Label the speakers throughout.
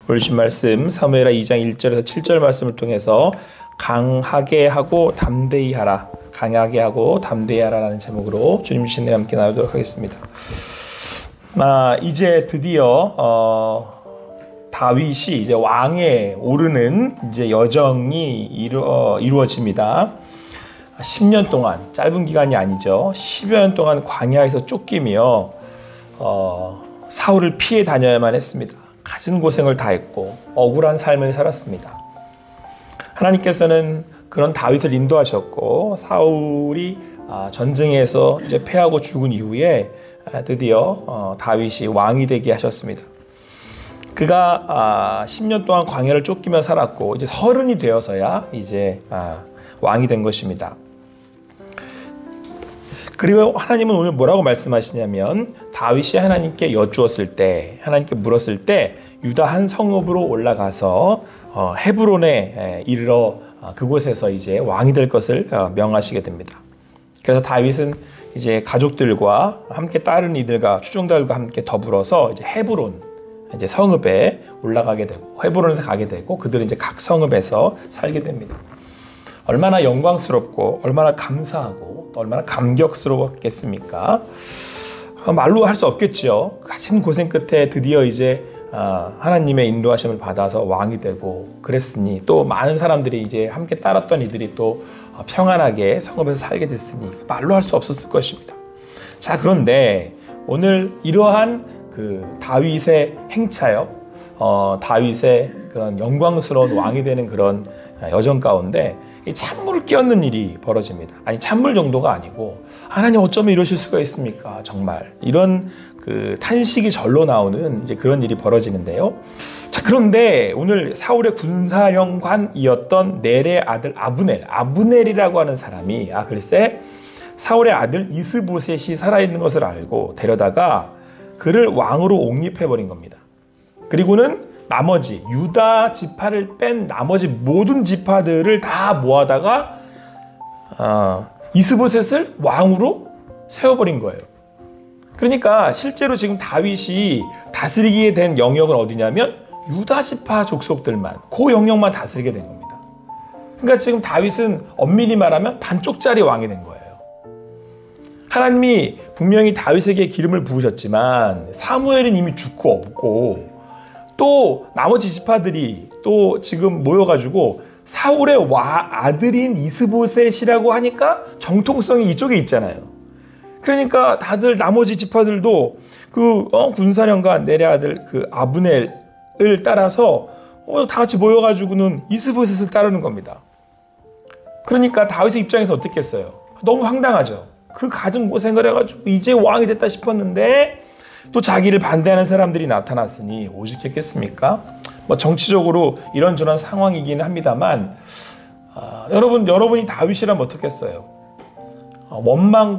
Speaker 1: 오늘 주신 말씀 사무엘하 2장 1절에서 7절 말씀을 통해서 강하게 하고 담대히 하라, 강하게 하고 담대히 하라라는 제목으로 주님 주신 은혜 함께 나누도록 하겠습니다. 이제 드디어 다윗이 이제 왕에 오르는 이제 여정이 이루어집니다. 10년 동안, 짧은 기간이 아니죠. 10여 년 동안 광야에서 쫓기며 사울을 피해 다녀야만 했습니다. 갖은 고생을 다 했고 억울한 삶을 살았습니다. 하나님께서는 그런 다윗을 인도하셨고 사울이 전쟁에서 이제 패하고 죽은 이후에 드디어 다윗이 왕이 되게 하셨습니다. 그가 10년 동안 광야를 쫓기며 살았고 이제 30이 되어서야 이제 왕이 된 것입니다. 그리고 하나님은 오늘 뭐라고 말씀하시냐면 다윗이 하나님께 여쭈었을 때, 하나님께 물었을 때 유다 한 성읍으로 올라가서 헤브론에 이르러 그곳에서 이제 왕이 될 것을 명하시게 됩니다. 그래서 다윗은 이제 가족들과 함께 다른 이들과 추종자들과 함께 더불어서 이제 헤브론 이제 성읍에 올라가게 되고 헤브론에서 가게 되고 그들은 이제 각 성읍에서 살게 됩니다. 얼마나 영광스럽고 얼마나 감사하고 또 얼마나 감격스러웠겠습니까? 말로 할 수 없겠죠. 가진 고생 끝에 드디어 이제 하나님의 인도하심을 받아서 왕이 되고 그랬으니 또 많은 사람들이 이제 함께 따랐던 이들이 또 평안하게 성읍에서 살게 됐으니 말로 할 수 없었을 것입니다. 자, 그런데 오늘 이러한 그 다윗의 행차요, 다윗의 그런 영광스러운 왕이 되는 그런 여정 가운데 이 찬물을 끼얹는 일이 벌어집니다. 아니, 찬물 정도가 아니고 하나님 어쩌면 이러실 수가 있습니까? 정말 이런 그 탄식이 절로 나오는 이제 그런 일이 벌어지는데요. 자, 그런데 오늘 사울의 군사령관이었던 넬의 아들 아브넬이라고 하는 사람이 글쎄 사울의 아들 이스보셋이 살아있는 것을 알고 데려다가 그를 왕으로 옹립해버린 겁니다. 그리고는 나머지 유다 지파를 뺀 나머지 모든 지파들을 다 모아다가 이스보셋을 왕으로 세워버린 거예요. 그러니까 실제로 지금 다윗이 다스리게 된 영역은 어디냐면 유다 지파 족속들만, 그 영역만 다스리게 된 겁니다. 그러니까 지금 다윗은 엄밀히 말하면 반쪽짜리 왕이 된 거예요. 하나님이 분명히 다윗에게 기름을 부으셨지만 사무엘은 이미 죽고 없고 또 나머지 지파들이 또 지금 모여가지고 사울의 아들인 이스보셋이라고 하니까 정통성이 이쪽에 있잖아요. 그러니까 다들 나머지 지파들도 그 군사령관 넬의 아들 그 아브넬을 따라서 다 같이 모여가지고는 이스보셋을 따르는 겁니다. 그러니까 다윗의 입장에서 어떻겠어요? 너무 황당하죠. 그 가진 고생을 해가지고 이제 왕이 됐다 싶었는데 또 자기를 반대하는 사람들이 나타났으니 오직했겠습니까? 뭐 정치적으로 이런저런 상황이기는 합니다만 여러분이 다윗이라면 어떻겠어요? 원망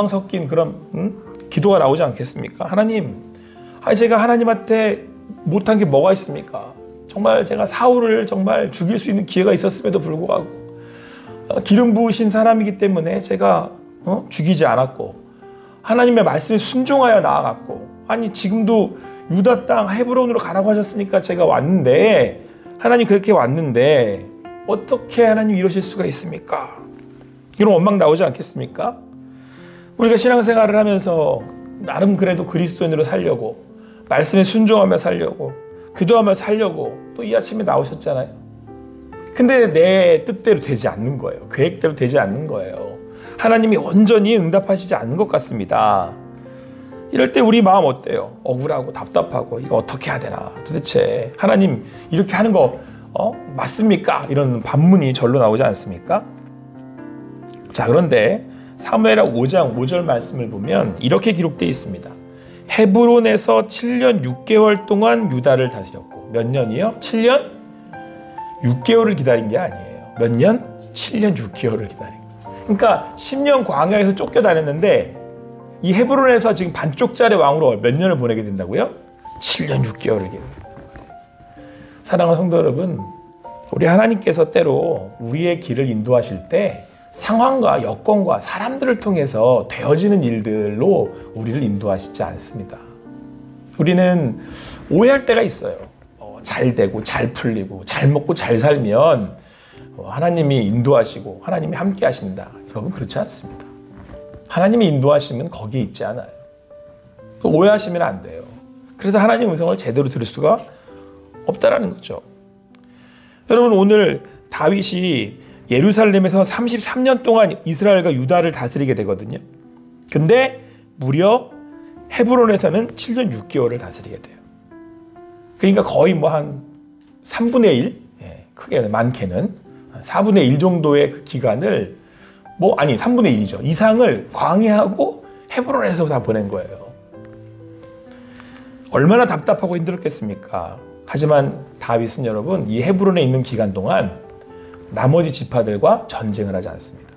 Speaker 1: 섞인 그런 기도가 나오지 않겠습니까? 하나님, 제가 하나님한테 못한 게 뭐가 있습니까? 정말 제가 사울을 정말 죽일 수 있는 기회가 있었음에도 불구하고 기름 부으신 사람이기 때문에 제가 죽이지 않았고 하나님의 말씀에 순종하여 나아갔고 아니 지금도 유다 땅 헤브론으로 가라고 하셨으니까 제가 왔는데 하나님 그렇게 왔는데 어떻게 하나님 이러실 수가 있습니까? 이런 원망 나오지 않겠습니까? 우리가 신앙생활을 하면서 나름 그래도 그리스도인으로 살려고 말씀에 순종하며 살려고 기도하며 살려고 또 이 아침에 나오셨잖아요. 근데 내 뜻대로 되지 않는 거예요. 계획대로 되지 않는 거예요. 하나님이 온전히 응답하시지 않는 것 같습니다. 이럴 때 우리 마음 어때요? 억울하고 답답하고 이거 어떻게 해야 되나? 도대체 하나님 이렇게 하는 거 맞습니까? 이런 반문이 절로 나오지 않습니까? 자, 그런데 사무엘하 5장 5절 말씀을 보면 이렇게 기록되어 있습니다. 헤브론에서 7년 6개월 동안 유다를 다스렸고 몇 년이요? 7년 6개월을 기다린 게 아니에요. 몇 년? 7년 6개월을 기다린 거예요. 그러니까 10년 광야에서 쫓겨다녔는데 이 헤브론에서 지금 반쪽짜리 왕으로 몇 년을 보내게 된다고요? 7년 6개월을 기다린 거예요. 사랑하는 성도 여러분, 우리 하나님께서 때로 우리의 길을 인도하실 때 상황과 여건과 사람들을 통해서 되어지는 일들로 우리를 인도하시지 않습니다. 우리는 오해할 때가 있어요. 잘 되고 잘 풀리고 잘 먹고 잘 살면 하나님이 인도하시고 하나님이 함께 하신다. 여러분 그렇지 않습니다. 하나님이 인도하시면 거기에 있지 않아요. 오해하시면 안 돼요. 그래서 하나님의 음성을 제대로 들을 수가 없다라는 거죠. 여러분 오늘 다윗이 예루살렘에서 33년 동안 이스라엘과 유다를 다스리게 되거든요. 근데 무려 헤브론에서는 7년 6개월을 다스리게 돼요. 그러니까 거의 뭐 한 3분의 1, 크게 많게는 4분의 1 정도의 그 기간을 3분의 1이죠. 이상을 광야하고 헤브론에서 다 보낸 거예요. 얼마나 답답하고 힘들었겠습니까? 하지만 다윗은 여러분 이 헤브론에 있는 기간 동안 나머지 지파들과 전쟁을 하지 않습니다.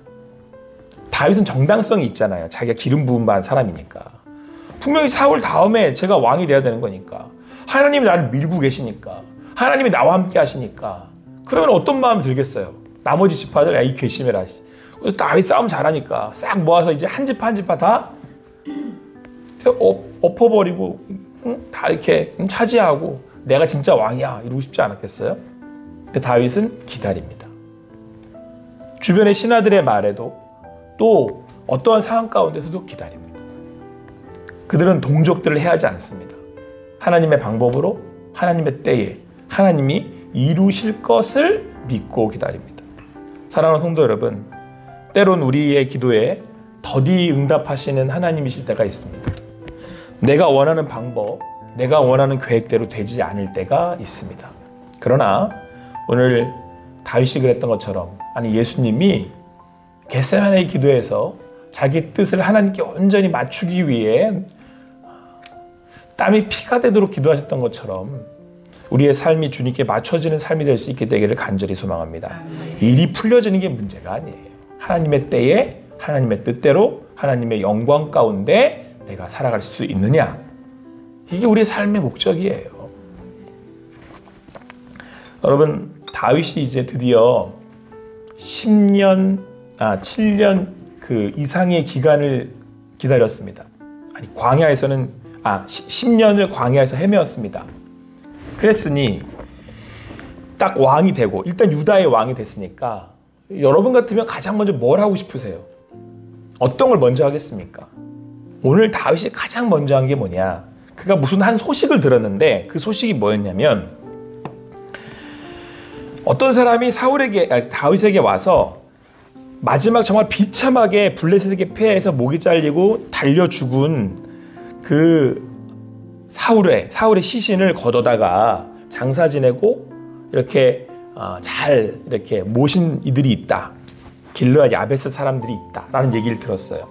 Speaker 1: 다윗은 정당성이 있잖아요. 자기가 기름 부음 받은 사람이니까. 분명히 사울 다음에 제가 왕이 돼야 되는 거니까. 하나님이 나를 밀고 계시니까. 하나님이 나와 함께 하시니까. 그러면 어떤 마음이 들겠어요? 나머지 지파들 이 괘씸해라. 그래서 다윗 싸움 잘하니까 싹 모아서 이제 한 지파 한 지파 다 엎어버리고 다 이렇게 차지하고 내가 진짜 왕이야 이러고 싶지 않았겠어요? 근데 다윗은 기다립니다. 주변의 신하들의 말에도 또 어떠한 상황 가운데서도 기다립니다. 그들은 동족들을 해하지 않습니다. 하나님의 방법으로 하나님의 때에 하나님이 이루실 것을 믿고 기다립니다. 사랑하는 성도 여러분, 때론 우리의 기도에 더디 응답하시는 하나님이실 때가 있습니다. 내가 원하는 방법, 내가 원하는 계획대로 되지 않을 때가 있습니다. 그러나 오늘 다윗이 그랬던 것처럼 예수님이 겟세마네 기도에서 자기 뜻을 하나님께 온전히 맞추기 위해 땀이 피가 되도록 기도하셨던 것처럼 우리의 삶이 주님께 맞춰지는 삶이 될 수 있게 되기를 간절히 소망합니다. 일이 풀려지는 게 문제가 아니에요. 하나님의 때에 하나님의 뜻대로 하나님의 영광 가운데 내가 살아갈 수 있느냐, 이게 우리의 삶의 목적이에요. 여러분 다윗이 이제 드디어 7년 그 이상의 기간을 기다렸습니다. 광야에서는 10년을 광야에서 헤매었습니다. 그랬으니 딱 왕이 되고 일단 유다의 왕이 됐으니까 여러분 같으면 가장 먼저 뭘 하고 싶으세요? 어떤 걸 먼저 하겠습니까? 오늘 다윗이 가장 먼저 한 게 뭐냐? 그가 무슨 한 소식을 들었는데 그 소식이 뭐였냐면 어떤 사람이 다윗에게 와서 마지막 정말 비참하게 블레셋에게 패해서 목이 잘리고 달려 죽은 그 사울의 시신을 걷어다가 장사 지내고 이렇게 잘 이렇게 모신 이들이 있다. 길르앗 야베스 사람들이 있다라는 얘기를 들었어요.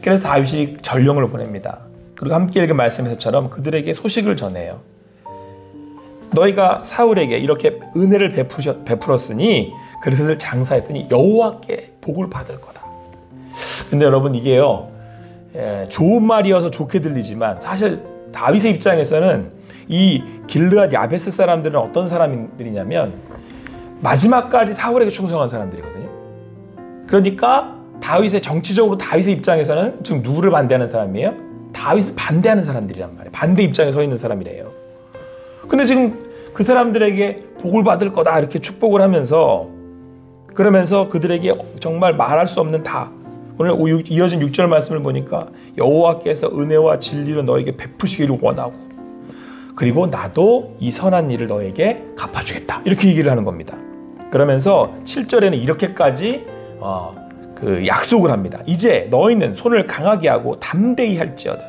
Speaker 1: 그래서 다윗이 전령을 보냅니다. 그리고 함께 읽은 말씀에서처럼 그들에게 소식을 전해요. 너희가 사울에게 이렇게 은혜를 베풀었으니 그릇을 장사했으니 여호와께 복을 받을 거다. 근데 여러분 이게요, 좋은 말이어서 좋게 들리지만 사실 다윗의 입장에서는 이 길르앗 야베스 사람들은 어떤 사람들이냐면 마지막까지 사울에게 충성한 사람들이거든요. 그러니까 정치적으로 다윗의 입장에서는 지금 누구를 반대하는 사람이에요? 다윗을 반대하는 사람들이란 말이에요. 반대 입장에 서 있는 사람이래요. 근데 지금 그 사람들에게 복을 받을 거다 이렇게 축복을 하면서 그러면서 그들에게 정말 말할 수 없는 오늘 이어진 6절 말씀을 보니까 여호와께서 은혜와 진리로 너에게 베푸시기를 원하고 그리고 나도 이 선한 일을 너에게 갚아주겠다 이렇게 얘기를 하는 겁니다. 그러면서 7절에는 이렇게까지 그 약속을 합니다. 이제 너희는 손을 강하게 하고 담대히 할지어다.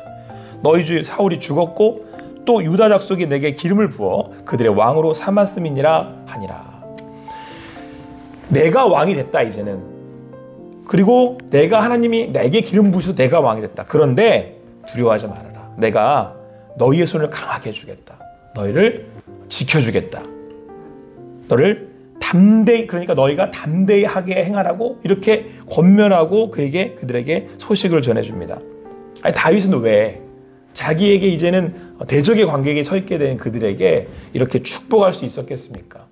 Speaker 1: 너희 주 사울이 죽었고 또 유다 족속이 내게 기름을 부어 그들의 왕으로 삼았음이니라 하니라. 내가 왕이 됐다 이제는. 그리고 하나님이 내게 기름 부으셔서 내가 왕이 됐다. 그런데 두려워하지 말아라. 내가 너희의 손을 강하게 해주겠다. 너희를 지켜주겠다. 그러니까 너희가 담대히 하게 행하라고 이렇게 권면하고 그들에게 소식을 전해줍니다. 다윗은 왜 자기에게 이제는 대적의 관계에 서 있게 된 그들에게 이렇게 축복할 수 있었겠습니까?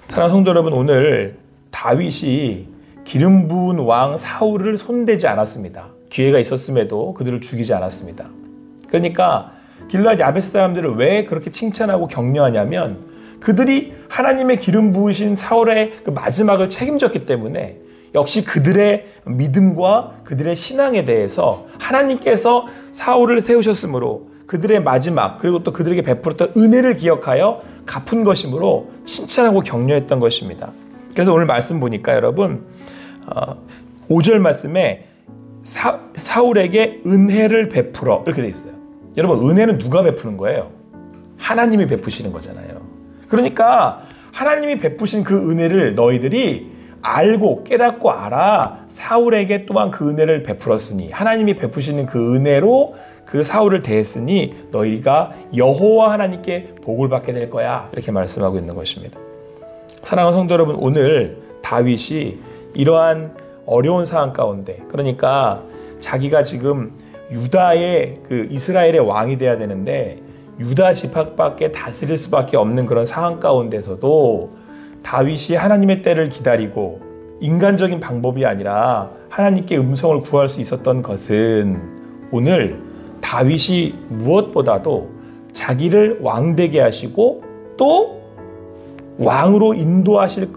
Speaker 1: 사랑하는 성도 여러분, 오늘 다윗이 기름 부은 왕 사울을 손대지 않았습니다. 기회가 있었음에도 그들을 죽이지 않았습니다. 그러니까 길르앗 야베스 사람들을 왜 그렇게 칭찬하고 격려하냐면 그들이 하나님의 기름 부으신 사울의 그 마지막을 책임졌기 때문에 역시 그들의 믿음과 그들의 신앙에 대해서 하나님께서 사울을 세우셨으므로 그들의 마지막 그리고 또 그들에게 베풀었던 은혜를 기억하여 갚은 것이므로 칭찬하고 격려했던 것입니다. 그래서 오늘 말씀 보니까 여러분 5절 말씀에 사울에게 은혜를 베풀어 이렇게 돼 있어요. 여러분 은혜는 누가 베푸는 거예요? 하나님이 베푸시는 거잖아요. 그러니까 하나님이 베푸신 그 은혜를 너희들이 알고 깨닫고 알아 사울에게 또한 그 은혜를 베풀었으니 하나님이 베푸시는 그 은혜로 그 사울을 대했으니 너희가 여호와 하나님께 복을 받게 될 거야 이렇게 말씀하고 있는 것입니다. 사랑하는 성도 여러분, 오늘 다윗이 이러한 어려운 상황 가운데 그러니까 자기가 지금 유다의 그 이스라엘의 왕이 돼야 되는데 유다 지파밖에 다스릴 수밖에 없는 그런 상황 가운데서도 다윗이 하나님의 때를 기다리고 인간적인 방법이 아니라 하나님께 음성을 구할 수 있었던 것은 오늘 다윗이 무엇보다도 자기를 왕되게 하시고 또 왕으로 인도하실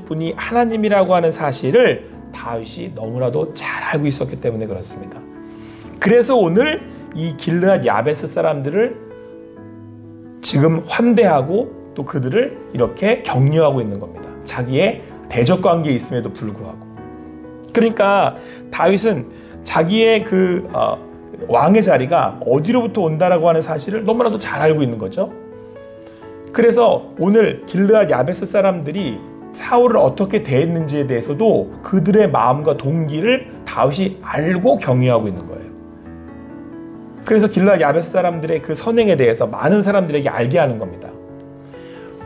Speaker 1: 분이 하나님이라고 하는 사실을 다윗이 너무나도 잘 알고 있었기 때문에 그렇습니다. 그래서 오늘 이 길르앗 야베스 사람들을 지금 환대하고 또 그들을 이렇게 격려하고 있는 겁니다. 자기의 대적 관계에 있음에도 불구하고. 그러니까 다윗은 자기의 그 왕의 자리가 어디로부터 온다라고 하는 사실을 너무나도 잘 알고 있는 거죠. 그래서 오늘 길르앗 야베스 사람들이 사울을 어떻게 대했는지에 대해서도 그들의 마음과 동기를 다윗이 알고 격려하고 있는 거예요. 그래서 길르앗 야베스 사람들의 그 선행에 대해서 많은 사람들에게 알게 하는 겁니다.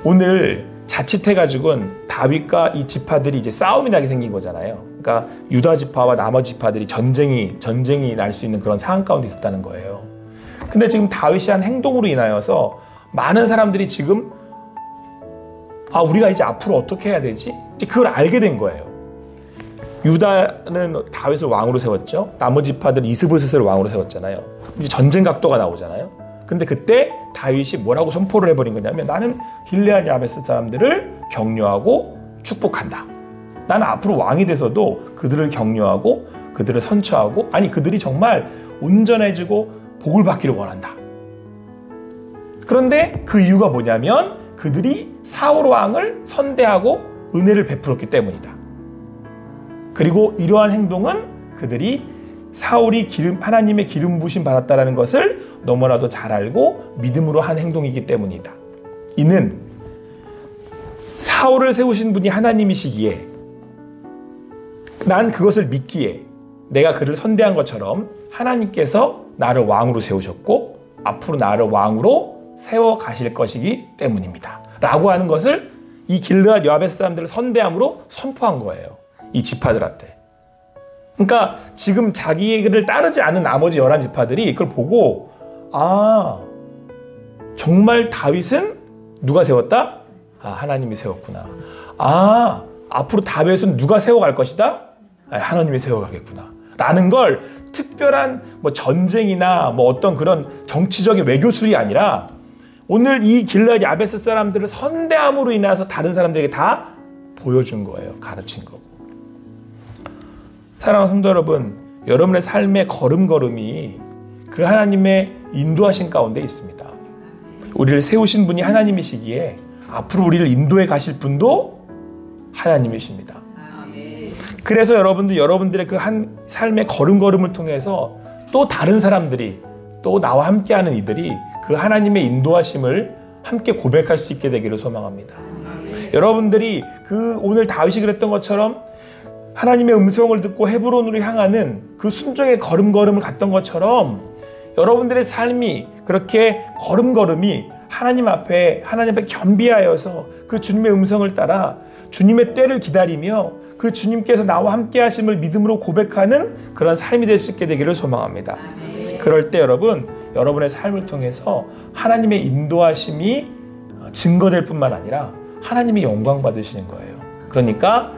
Speaker 1: 오늘 자칫해가지고는 다윗과 이 지파들이 이제 싸움이 나게 생긴 거잖아요. 그러니까 유다 지파와 나머지 지파들이 전쟁이 날 수 있는 그런 상황 가운데 있었다는 거예요. 근데 지금 다윗이 한 행동으로 인하여서 많은 사람들이 지금 우리가 이제 앞으로 어떻게 해야 되지? 이제 그걸 알게 된 거예요. 유다는 다윗을 왕으로 세웠죠. 나머지 지파들은 이스보셋을 왕으로 세웠잖아요. 이제 전쟁 각도가 나오잖아요. 근데 그때 다윗이 뭐라고 선포를 해버린 거냐면 나는 길르앗 야베스 사람들을 격려하고 축복한다. 나는 앞으로 왕이 돼서도 그들을 격려하고 그들을 선처하고 그들이 정말 온전해지고 복을 받기를 원한다. 그런데 그 이유가 뭐냐면 그들이 사울 왕을 선대하고 은혜를 베풀었기 때문이다. 그리고 이러한 행동은 그들이 사울이 하나님의 기름 부으심 받았다는 것을 너무나도 잘 알고 믿음으로 한 행동이기 때문이다. 이는 사울을 세우신 분이 하나님이시기에 난 그것을 믿기에 내가 그를 선대한 것처럼 하나님께서 나를 왕으로 세우셨고 앞으로 나를 왕으로 세워 가실 것이기 때문입니다. 라고 하는 것을 이 길르앗 야베스 사람들을 선대함으로 선포한 거예요. 이 지파들한테. 그러니까 지금 자기를 따르지 않은 나머지 11지파들이 그걸 보고 정말 다윗은 누가 세웠다? 하나님이 세웠구나. 앞으로 다윗은 누가 세워갈 것이다? 하나님이 세워가겠구나. 라는 걸 특별한 전쟁이나 어떤 그런 정치적인 외교술이 아니라 오늘 이 길르앗 야베스 사람들을 선대함으로 인해서 다른 사람들에게 다 보여준 거예요. 가르친 거고. 사랑하는 성도 여러분, 여러분의 삶의 걸음걸음이 그 하나님의 인도하신 가운데 있습니다. 우리를 세우신 분이 하나님이시기에 앞으로 우리를 인도해 가실 분도 하나님이십니다. 그래서 여러분들의 그 한 삶의 걸음걸음을 통해서 또 다른 사람들이 또 나와 함께하는 이들이 그 하나님의 인도하심을 함께 고백할 수 있게 되기를 소망합니다. 여러분들이 그 오늘 다윗이 그랬던 것처럼 하나님의 음성을 듣고 헤브론으로 향하는 그 순종의 걸음걸음을 갔던 것처럼 여러분들의 삶이 그렇게 걸음걸음이 하나님 앞에 겸비하여서 그 주님의 음성을 따라 주님의 때를 기다리며 그 주님께서 나와 함께 하심을 믿음으로 고백하는 그런 삶이 될 수 있게 되기를 소망합니다. 그럴 때 여러분의 삶을 통해서 하나님의 인도하심이 증거될 뿐만 아니라 하나님이 영광 받으시는 거예요. 그러니까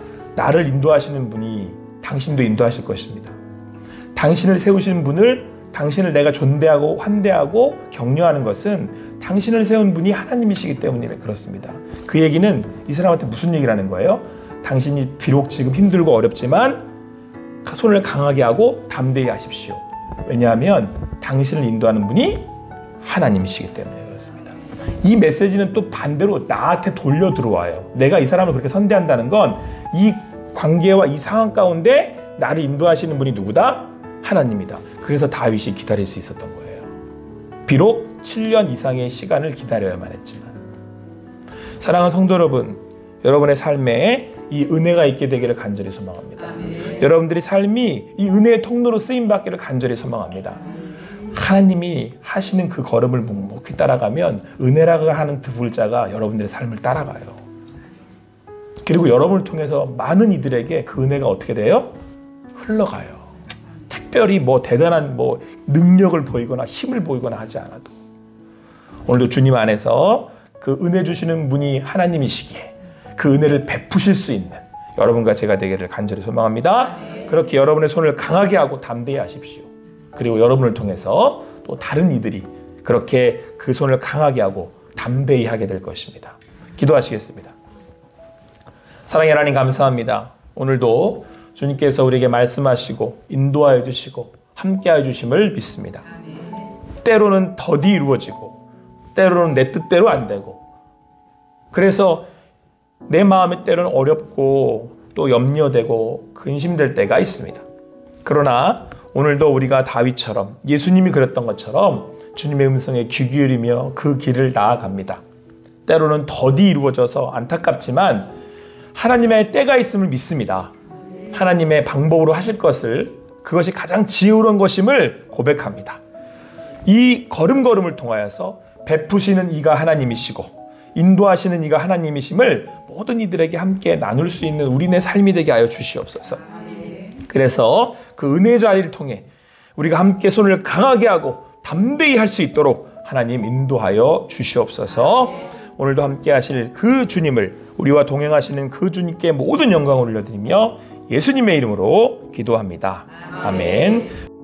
Speaker 1: 당신을 세우시는 분을 당신을 내가 존대하고 환대하고 격려하는 것은 당신을 세운 분이 하나님이시기 때문이라 그렇습니다. 그 얘기는 이 사람한테 무슨 얘기를 하는 거예요? 당신이 비록 지금 힘들고 어렵지만 손을 강하게 하고 담대히 하십시오. 왜냐하면 당신을 인도하는 분이 하나님이시기 때문에 그렇습니다. 이 메시지는 또 반대로 나한테 돌려 들어와요. 내가 이 사람을 그렇게 선대한다는 건 이 관계와 이 상황 가운데 나를 인도하시는 분이 누구다? 하나님이다. 그래서 다윗이 기다릴 수 있었던 거예요. 비록 7년 이상의 시간을 기다려야만 했지만. 사랑하는 성도 여러분, 여러분의 삶에 이 은혜가 있게 되기를 간절히 소망합니다. 여러분들이 삶이 이 은혜의 통로로 쓰임받기를 간절히 소망합니다. 하나님이 하시는 그 걸음을 묵묵히 따라가면 은혜라고 하는 두 글자가 여러분들의 삶을 따라가요. 그리고 여러분을 통해서 많은 이들에게 그 은혜가 어떻게 돼요? 흘러가요. 특별히 뭐 대단한 뭐 능력을 보이거나 힘을 보이거나 하지 않아도. 오늘도 주님 안에서 그 은혜 주시는 분이 하나님이시기에 그 은혜를 베푸실 수 있는 여러분과 제가 되기를 간절히 소망합니다. 그렇게 여러분의 손을 강하게 하고 담대히 하십시오. 그리고 여러분을 통해서 또 다른 이들이 그렇게 그 손을 강하게 하고 담대히 하게 될 것입니다. 기도하시겠습니다. 사랑의 하나님 감사합니다. 오늘도 주님께서 우리에게 말씀하시고 인도하여 주시고 함께하여 주심을 믿습니다. 때로는 더디 이루어지고 때로는 내 뜻대로 안 되고 그래서 내 마음의 때로는 어렵고 또 염려되고 근심될 때가 있습니다. 그러나 오늘도 우리가 다윗처럼 예수님이 그랬던 것처럼 주님의 음성에 귀 기울이며 그 길을 나아갑니다. 때로는 더디 이루어져서 안타깝지만 하나님의 때가 있음을 믿습니다. 하나님의 방법으로 하실 것을 그것이 가장 지혜로운 것임을 고백합니다. 이 걸음걸음을 통하여서 베푸시는 이가 하나님이시고 인도하시는 이가 하나님이심을 모든 이들에게 함께 나눌 수 있는 우리네 삶이 되게 하여 주시옵소서. 그래서 그 은혜의 자리를 통해 우리가 함께 손을 강하게 하고 담대히 할 수 있도록 하나님 인도하여 주시옵소서. 오늘도 함께 하실 그 주님을 우리와 동행하시는 그 주님께 모든 영광을 올려드리며 예수님의 이름으로 기도합니다. 아멘.